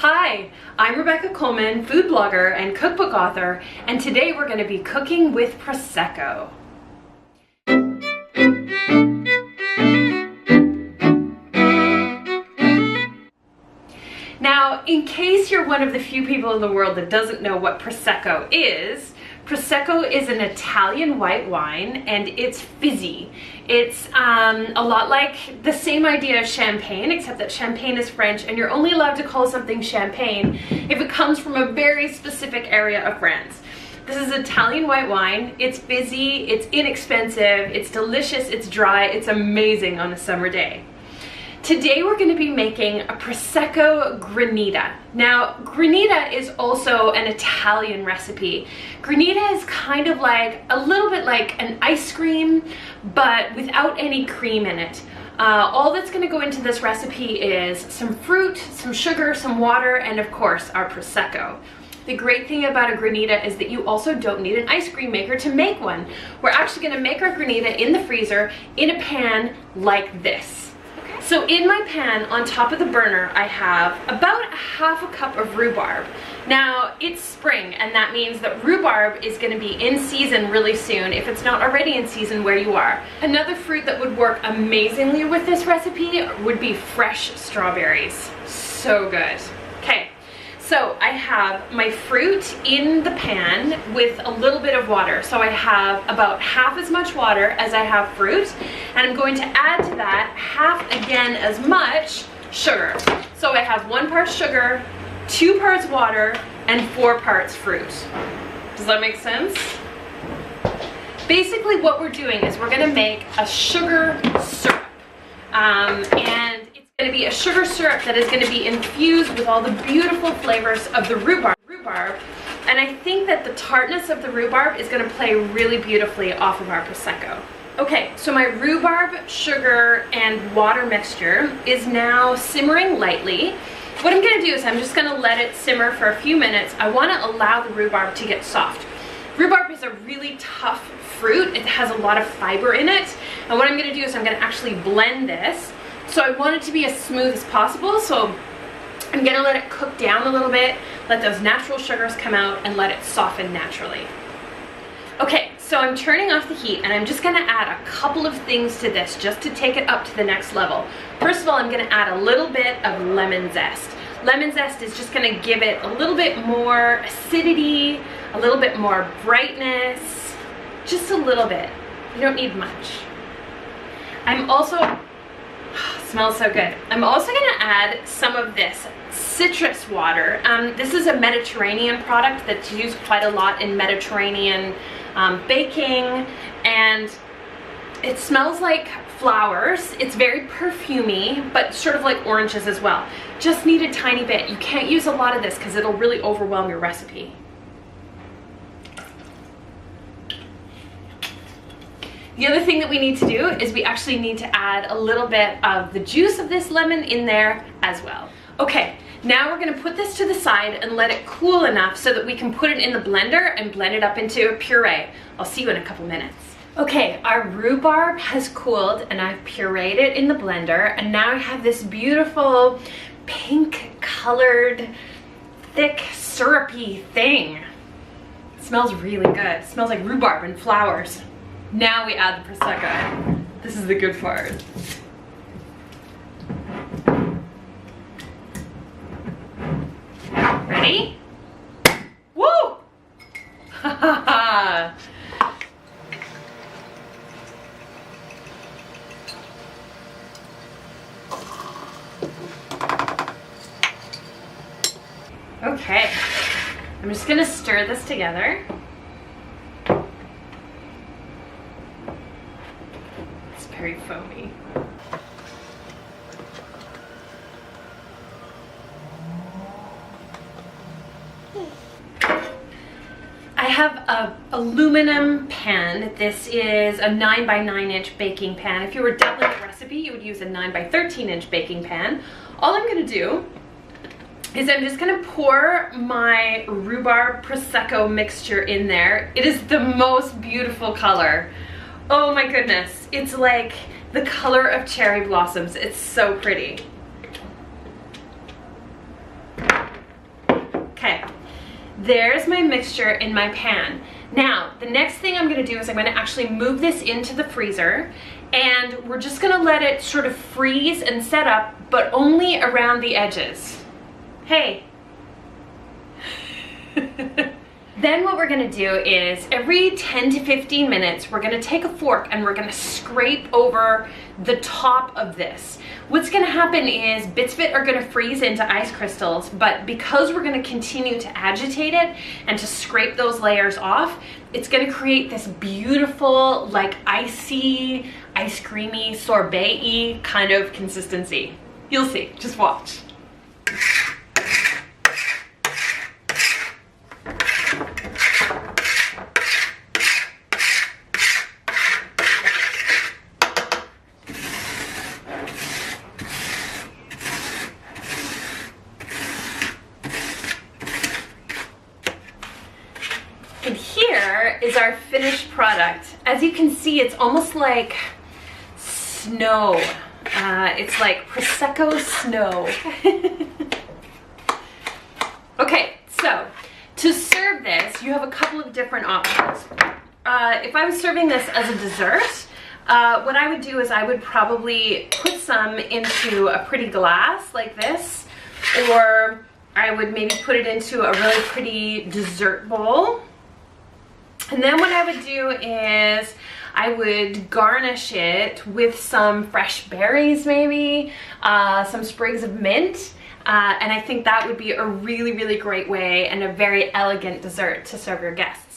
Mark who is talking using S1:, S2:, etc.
S1: Hi, I'm Rebecca Coleman, food blogger and cookbook author, and today we're going to be cooking with Prosecco. Now, in case you're one of the few people in the world that doesn't know what Prosecco is an Italian white wine, and it's fizzy. It's a lot like the same idea as champagne, except that champagne is French, and you're only allowed to call something champagne if it comes from a very specific area of France. This is Italian white wine. It's fizzy, it's inexpensive, it's delicious, it's dry, it's amazing on a summer day. Today we're going to be making a Prosecco Granita. Now, Granita is also an Italian recipe. Granita is kind of like, a little bit like an ice cream, but without any cream in it. All that's going to go into this recipe is some fruit, some sugar, some water, and of course our Prosecco. The great thing about a Granita is that you also don't need an ice cream maker to make one. We're actually going to make our Granita in the freezer in a pan like this. So in my pan on top of the burner, I have about ½ a cup of rhubarb. Now it's spring, and that means that rhubarb is going to be in season really soon if it's not already in season where you are. Another fruit that would work amazingly with this recipe would be fresh strawberries. So good. Okay. So I have my fruit in the pan with a little bit of water. So I have about half as much water as I have fruit, and I'm going to add to that half again as much sugar. So I have 1 part sugar, 2 parts water, and 4 parts fruit. Does that make sense? Basically what we're doing is we're gonna make a sugar syrup. And it's going to be a sugar syrup that is going to be infused with all the beautiful flavors of the rhubarb. And I think that the tartness of the rhubarb is going to play really beautifully off of our Prosecco. Okay, so my rhubarb, sugar, and water mixture is now simmering lightly. What I'm going to do is I'm just going to let it simmer for a few minutes. I want to allow the rhubarb to get soft. Rhubarb is a really tough fruit. It has a lot of fiber in it. And what I'm going to do is I'm going to actually blend this. So I want it to be as smooth as possible. So I'm going to let it cook down a little bit, let those natural sugars come out, and let it soften naturally. Okay, so I'm turning off the heat, and I'm just going to add a couple of things to this just to take it up to the next level. First of all, I'm going to add a little bit of lemon zest. Lemon zest is just going to give it a little bit more acidity, a little bit more brightness, just a little bit. You don't need much. I'm also, smells so good. I'm also going to add some of this citrus water. This is a Mediterranean product that's used quite a lot in Mediterranean baking, and it smells like flowers. It's very perfumey, but sort of like oranges as well. Just need a tiny bit. You can't use a lot of this because it'll really overwhelm your recipe. The other thing that we need to do is we actually need to add a little bit of the juice of this lemon in there as well. Okay, now we're going to put this to the side and let it cool enough so that we can put it in the blender and blend it up into a puree. I'll see you in a couple minutes. Okay, our rhubarb has cooled and I've pureed it in the blender, and now I have this beautiful pink colored, thick, syrupy thing. It smells really good. It smells like rhubarb and flowers. Now we add the Prosecco. This is the good part. Ready? Woo! Ha ha ha! Okay, I'm just gonna stir this together. It's very foamy. I have an aluminum pan. This is a 9 by 9 inch baking pan. If you were doubling the recipe, you would use a 9 by 13 inch baking pan. All I'm gonna do is I'm just gonna pour my rhubarb Prosecco mixture in there. It is the most beautiful color. Oh my goodness, it's like the color of cherry blossoms. It's so pretty. Okay, there's my mixture in my pan. Now, the next thing I'm gonna do is I'm gonna actually move this into the freezer, and we're just gonna let it sort of freeze and set up, but only around the edges. Hey. Then what we're gonna do is every 10 to 15 minutes, we're gonna take a fork and we're gonna scrape over the top of this. What's gonna happen is bits of it are gonna freeze into ice crystals, but because we're gonna continue to agitate it and to scrape those layers off, it's gonna create this beautiful, like icy, ice creamy, sorbet-y kind of consistency. You'll see, just watch. And here is our finished product. As you can see, it's almost like snow. It's like Prosecco snow. Okay, so to serve this, you have a couple of different options. If I was serving this as a dessert, what I would do is I would probably put some into a pretty glass like this, or I would maybe put it into a really pretty dessert bowl. And then what I would do is I would garnish it with some fresh berries, maybe, some sprigs of mint, and I think that would be a really, really great way and a very elegant dessert to serve your guests.